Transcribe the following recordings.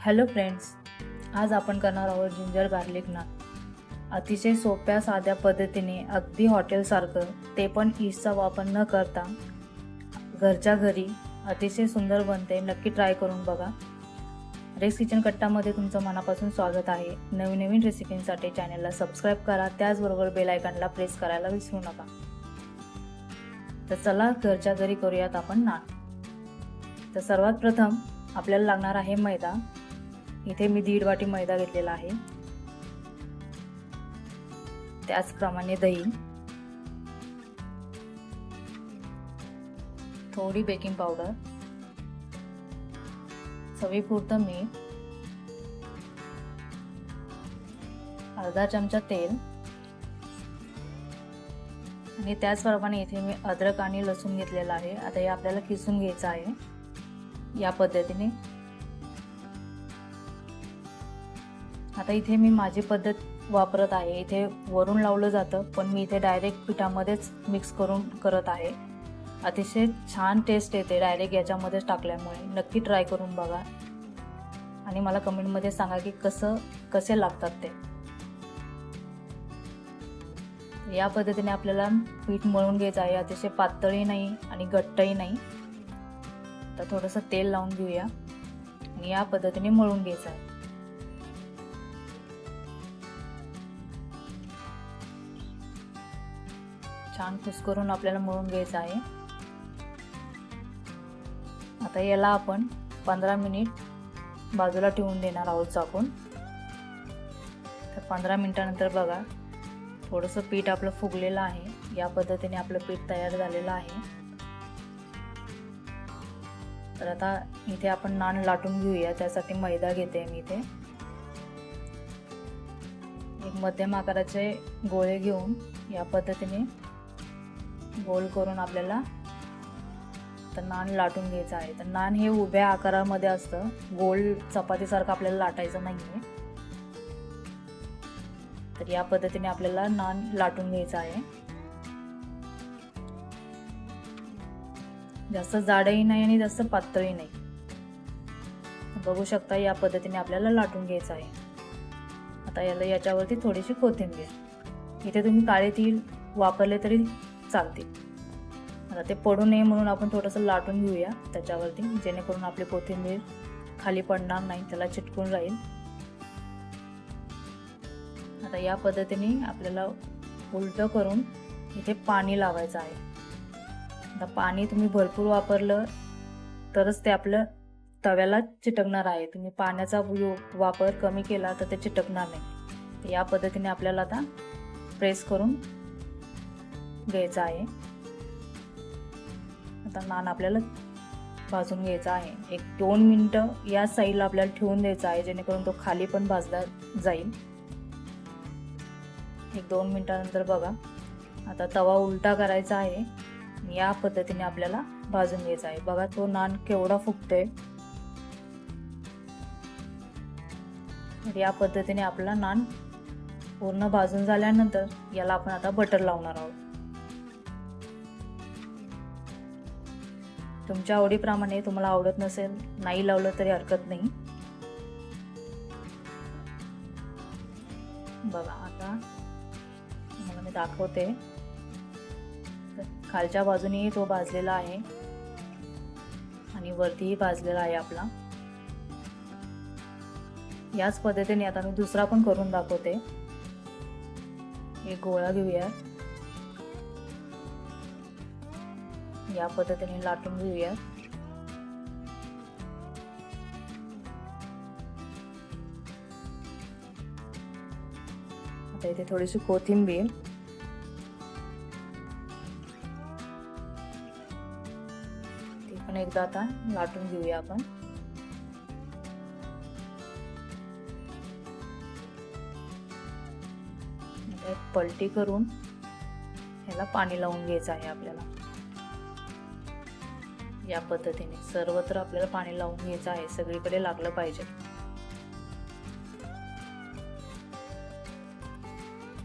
Hello friends, आज आपण करणार आहोत जिंजर गार्लिक नान। अतिशय सोप्या साध्या पद्धतीने अगदी हॉटेलसारखं, ते पण ईस्टचा वापर न करता घरच्या घरी अतिशय सुंदर बनते। नक्की ट्राय करून बघा। रेस किचन कट्टामध्ये तुमचं मनापासून स्वागत आहे। नवीन रेसिपींसाठी चॅनलला सबस्क्राइब करा, त्याचबरोबर बेल आयकॉनला प्रेस करायला विसरू नका। तर चला घरच्या घरी करूयात आपण नान। तर सर्वात प्रथम आपल्याला लागणार आहे मैदा। इथे मी 1.5 वाटी मैदा घेतलेला आहे। त्याचप्रमाणे दही, थोडी बेकिंग पावडर, चवीपुरतं मीठ, अर्धा चमचा तेल आणि त्याचप्रमाणे इथे मी अद्रक आणि लसूण घेतलेला आहे। आता हे आपल्याला किसून घ्यायचं आहे या पद्धतीने। आता इथे मी माझी पद्धत वापरत आहे। इथे वरून लावलं जातं, पण मी इथे डायरेक्ट पिठामध्येच मिक्स करून करत आहे। अतिशय छान टेस्ट येते डायरेक्ट याच्यामध्येच टाकल्यामुळे। नक्की ट्राय करून बघा आणि मला कमेंटमध्ये सांगा की कसे लागतात ते। या पद्धतीने आपल्याला पीठ मळून घ्यायचं आहे। अतिशय पातळही नाही आणि घट्टही नाही। तर थोडंसं तेल लावून घेऊया आणि या पद्धतीने मळून घ्यायचं आहे। छान कुस्करून आपल्याला मळून घ्यायचं आहे। आता याला आपण 15 मिनिट बाजूला ठेवून देणार आहोत झाकून। तर 15 मिनिटानंतर बघा, थोडंसं पीठ आपलं फुगलेलं आहे। या पद्धतीने आपलं पीठ तयार झालेलं आहे। तर आता इथे आपण नान लाटून घेऊया। त्यासाठी मैदा घेते मी इथे। एक मध्यम आकाराचे गोळे घेऊन या पद्धतीने गोल करून आपल्याला तर नान लाटून घ्यायचं आहे। तर नान हे उभ्या आकारामध्ये असतं, गोल चपातीसारखं आपल्याला लाटायचं नाहीये। तर या पद्धतीने आपल्याला नान लाटून घ्यायचं आहे। जास्त जाडही नाही आणि जास्त पातळही नाही। बघू शकता या पद्धतीने आपल्याला लाटून घ्यायचं आहे। आता याच्यावरती थोडीशी कोथिंबीर, इथे तुम्ही काळे तीळ वापरले तरी चालतील। आता ते पडू नये म्हणून आपण थोडंसं लाटून घेऊया त्याच्यावरती, जेणेकरून आपली कोथिंबीर खाली पडणार नाही, त्याला चिटकून राहील। आता या पद्धतीने आपल्याला उलटं करून इथे पाणी लावायचं आहे। आता पाणी तुम्ही भरपूर वापरलं तरच ते आपलं तव्याला चिटकणार आहे। तुम्ही पाण्याचा वापर कमी केला तर ते चिटकणार नाही। या पद्धतीने आपल्याला आता प्रेस करून घ्यायचं आहे। आता नान आपल्याला भाजून घ्यायचा आहे। 1-2 मिनिटं या साईडला आपल्याला ठेवून द्यायचा आहे, जेणेकरून तो खाली पण भाजला जाईल। 1-2 मिनिटानंतर बघा, आता तवा उलटा करायचा आहे। या पद्धतीने आपल्याला भाजून घ्यायचा आहे। बघा तो नान केवढा फुगतोय। या पद्धतीने आपला नान पूर्ण भाजून झाल्यानंतर याला आपण आता बटर लावणार आहोत। तुमच्या आवडीप्रमाणे, तुम्हाला आवडत नसेल नाही लावलं तरी हरकत नाही। बघा आता तुम्हाला मी दाखवते। खालच्या बाजूने तो भाजलेला आहे आणि वरतीही भाजलेला आहे आपला। याच पद्धतीने आता मी दुसरा पण करून दाखवते। एक गोळा घेऊया, या पद्धतीने लाटून घेऊया। आता इथे थोडीशी कोथिंबीर, ती पण एकदा आता लाटून घेऊया आपण। पलटी करून ह्याला पाणी लावून घ्यायचं आहे आपल्याला। या पद्धतीने सर्वत्र आपल्याला पाणी लावून घ्यायचं आहे, सगळीकडे लागलं पाहिजे।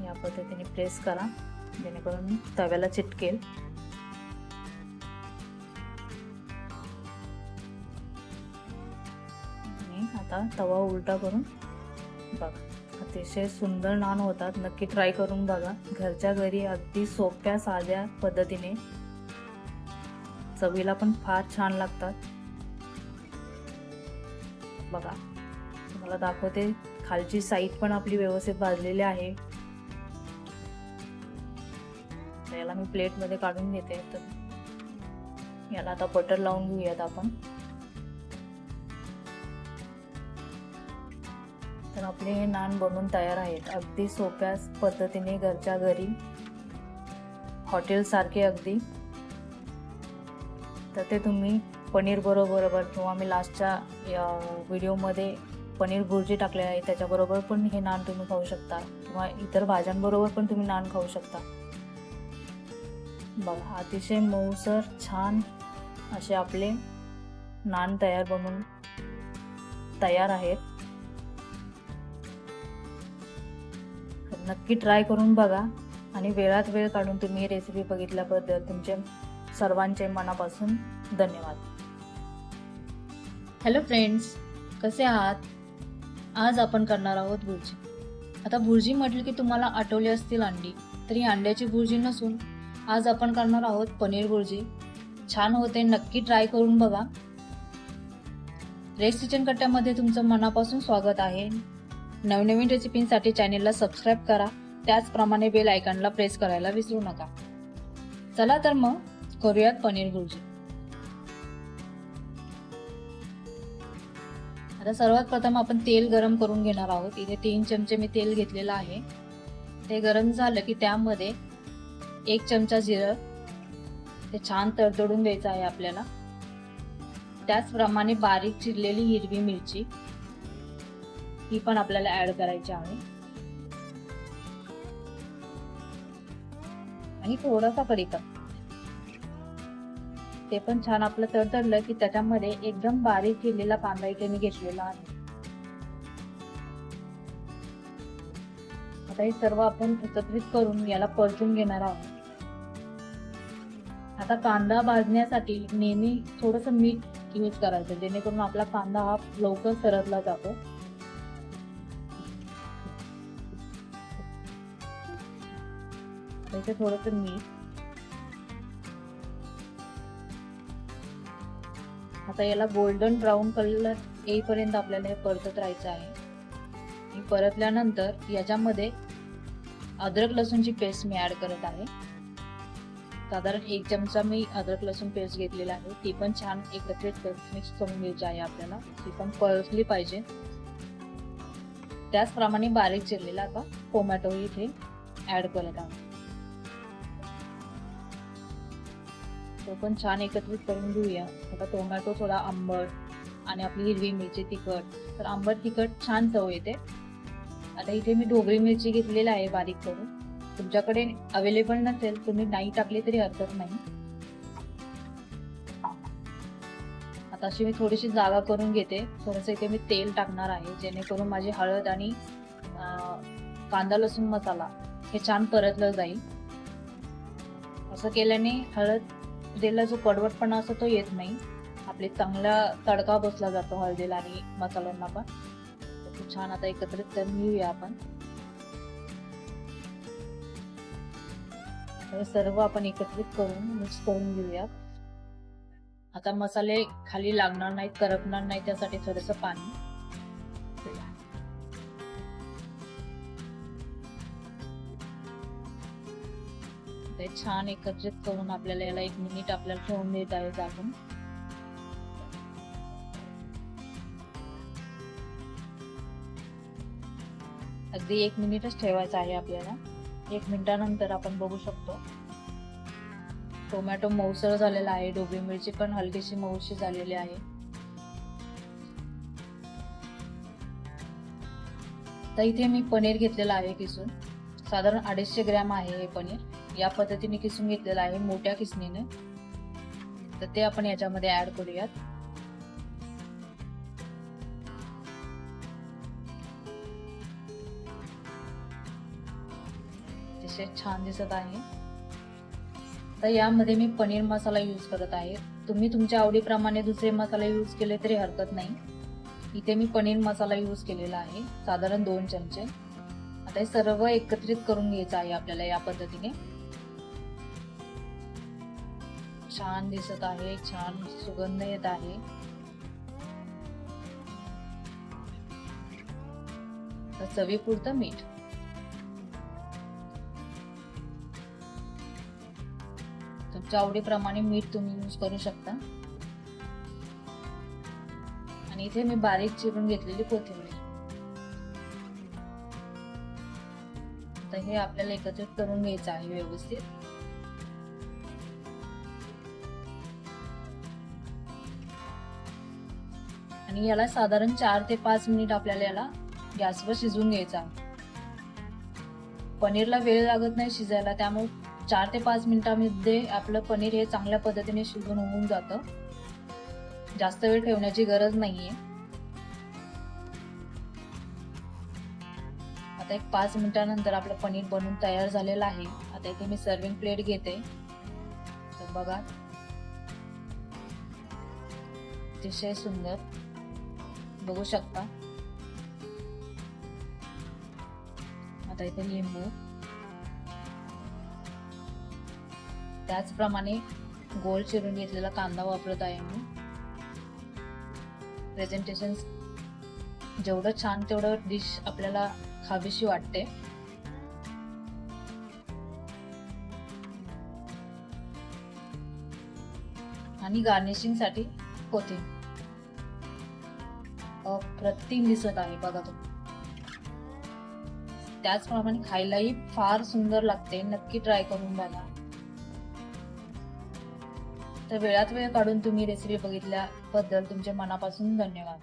या पद्धतीने प्रेस करा, जेणेकरून तव्याला चिटकेल। आता तवा उलटा करून बघा. अतिशय सुंदर नान होतात. नक्की ट्राय करून बघा. घरच्या घरी अगदी सोप्या साध्या पद्धतीने, चवीला पण फार छान लागतात. बघा तुम्हाला दाखवते, खालची साईड पण आपली व्यवस्थित भाजलेली आहे. याला मी प्लेट मध्ये काढून घेते. तर याला आता बटर लावून घेऊयात आपण. तर आपले हे नान बनवून तयार आहेत. अगदी सोप्या पद्धतीने घरच्या घरी, हॉटेल सारखे अगदी. तर ते तुम्ही पनीर बरोबर किंवा मी लास्टच्या व्हिडिओमध्ये पनीर भुर्जी टाकले आहे त्याच्याबरोबर पण हे नान तुम्ही खाऊ शकता, किंवा इतर भाज्यांबरोबर पण तुम्ही नान खाऊ शकता. बघा अतिशय मऊसर छान असे आपले नान बनवून तयार आहेत. नक्की ट्राय करून बघा आणि वेळात वेळ काढून तुम्ही ही रेसिपी बघितल्याबद्दल तुमचे सर्वांचे मनापासून धन्यवाद. हॅलो फ्रेंड्स, कसे आहात? आज आपण करणार आहोत भुर्जी. आता भुर्जी म्हटली की तुम्हाला आठवले असतील अंडी, तरी अंड्याची भुर्जी नसून आज आपण करणार आहोत पनीर भुर्जी. छान होते, नक्की ट्राय करून बघा. रेस किचन कट्ट्यामध्ये तुमचं मनापासून स्वागत आहे. नवनवीन रेसिपींसाठी चॅनेलला सबस्क्राईब करा, त्याचप्रमाणे बेल आयकॉनला प्रेस करायला विसरू नका. चला तर मग करूयात पनीर भुर्जी. आता सर्वात प्रथम आपण तेल गरम करून घेणार आहोत. इथे 3 चमचे मी तेल घेतलेलं आहे. ते गरम झालं की त्यामध्ये 1 चमचा जिरं, ते छान तडतडून द्यायचं आहे आपल्याला. त्याचप्रमाणे बारीक चिरलेली हिरवी मिरची ही पण आपल्याला ऍड करायची आहे. आणि थोडासा कढीपत्ता, ते पण छान आपलं तडतडलं की त्याच्यामध्ये एकदम बारीक चिरलेला कांदा इथे मी घेतलेला आहे. आता हे सर्व आपण एकत्रित करून याला परतून घेणार आहोत. आता कांदा भाजण्यासाठी नेहमी थोडंसं मीठ यूज करायचं, जेणेकरून आपला कांदा हा लवकर सरतला जातो. इथे थोडंसं मीठ. आता याला गोल्डन ब्राऊन कलर येईपर्यंत आपल्याला हे परतत राहायचं आहे. आणि परतल्यानंतर याच्यामध्ये अद्रक लसूणची पेस्ट मी ऍड करत आहे. साधारण 1 चमचा मी अद्रक लसूण पेस्ट घेतलेला आहे. ती पण छान एकत्रित मिक्स करून घ्यायची आहे आपल्याला. ती पण परतली पाहिजे. त्याचप्रमाणे बारीक चिरलेला आता टोमॅटो इथे ऍड करत आहोत. तो पण छान एकत्रित करून घेऊया. आता टोमॅटो थोडा आंबट आणि आपली हिरवी मिरची तिखट, तर आंबट तिखट छान चव येते. आता इथे मी ढोबळी मिरची घेतलेली आहे बारीक करून. तुमच्याकडे अवेलेबल नसेल तुम्ही नाही टाकली तरी हरकत नाही. आता अशी मी थोडीशी जागा करून घेते. थोडंसं इथे मी तेल टाकणार आहे, जेणेकरून माझी हळद आणि कांदा लसूण मसाला हे छान परतलं जाईल. असं केल्याने हळदीला जो कडवटपणा असतो तो येत नाही. आपले चांगला तडका बसला जातो हळदीला आणि मसाल्यांना पण. छान आता एकत्रित करून घेऊया आपण. हे सर्व आपण एकत्रित करून मिक्स करून घेऊया. आता मसाले खाली लागणार नाहीत, करपणार नाही, त्यासाठी थोडंसं पाणी. ते छान एकत्रित करून आपल्याला याला 1 मिनिट आपल्याला ठेवून देत आहे झाकून. अगदी 1 मिनिटच ठेवायचं आहे आपल्याला. 1 मिनिटानंतर आपण बघू शकतो टोमॅटो मऊसर झालेला आहे. ढोबळी मिरची पण हलकीशी मऊशी झालेली आहे. तर इथे मी पनीर घेतलेलं आहे किसून. साधारण 250 ग्रॅम आहे हे पनीर. या पद्धतीने किसून घेतलेलं आहे मोठ्या किसणीने. तर ते आपण याच्यामध्ये ऍड करूयात. छान दिसत आहे. तर यामध्ये मी पनीर मसाला यूज करत आहे. तुम्ही तुमच्या आवडीप्रमाणे दुसरे मसाले यूज केले तरी हरकत नाही. इथे मी पनीर मसाला यूज केलेला आहे, साधारण 2 चमचे. आता हे सर्व एकत्रित करून घ्यायचं आहे आपल्याला या पद्धतीने. छान दिसत आहे, छान सुगंध येत आहे. चवीपुरतं मीठ. तुमच्या आवडीप्रमाणे मीठ तुम्ही यूज करू शकता. आणि इथे मी बारीक चिरून घेतलेली कोथिंबीर. तर हे आपल्याला एकत्रित करून घ्यायचं आहे व्यवस्थित. आणि याला साधारण 4 ते 5 मिनिट आपल्याला याला गॅसवर शिजवून घ्यायचं आहे. पनीरला वेळ लागत नाही शिजायला, त्यामुळे 4 ते 5 मिनिटांमध्ये आपलं पनीर हे चांगल्या पद्धतीने शिजून होऊन जातं. जास्त वेळ ठेवण्याची गरज नाहीये. आता एक 5 मिनिटांनंतर आपलं पनीर बनवून तयार झालेलं आहे. आता इथे मी सर्विंग प्लेट घेते. तर बघा, अतिशय सुंदर बघू शकता. आता इथे लिंबू, त्याचप्रमाणे गोल चिरून घेतलेला कांदा वापरत आहे मी. प्रेझेंटेशन जेवढं छान तेवढं डिश आपल्याला खावीशी वाटते. आणि गार्निशिंग साठी कोथिंबीर. अप्रतिम दिसत आहे बघा तुम्ही. त्याचप्रमाणे खायलाही फार सुंदर लागते. नक्की ट्राय करून बघा. तर वेळात वेळ काढून तुम्ही रेसिपी बघितल्याबद्दल तुमचे मनापासून धन्यवाद.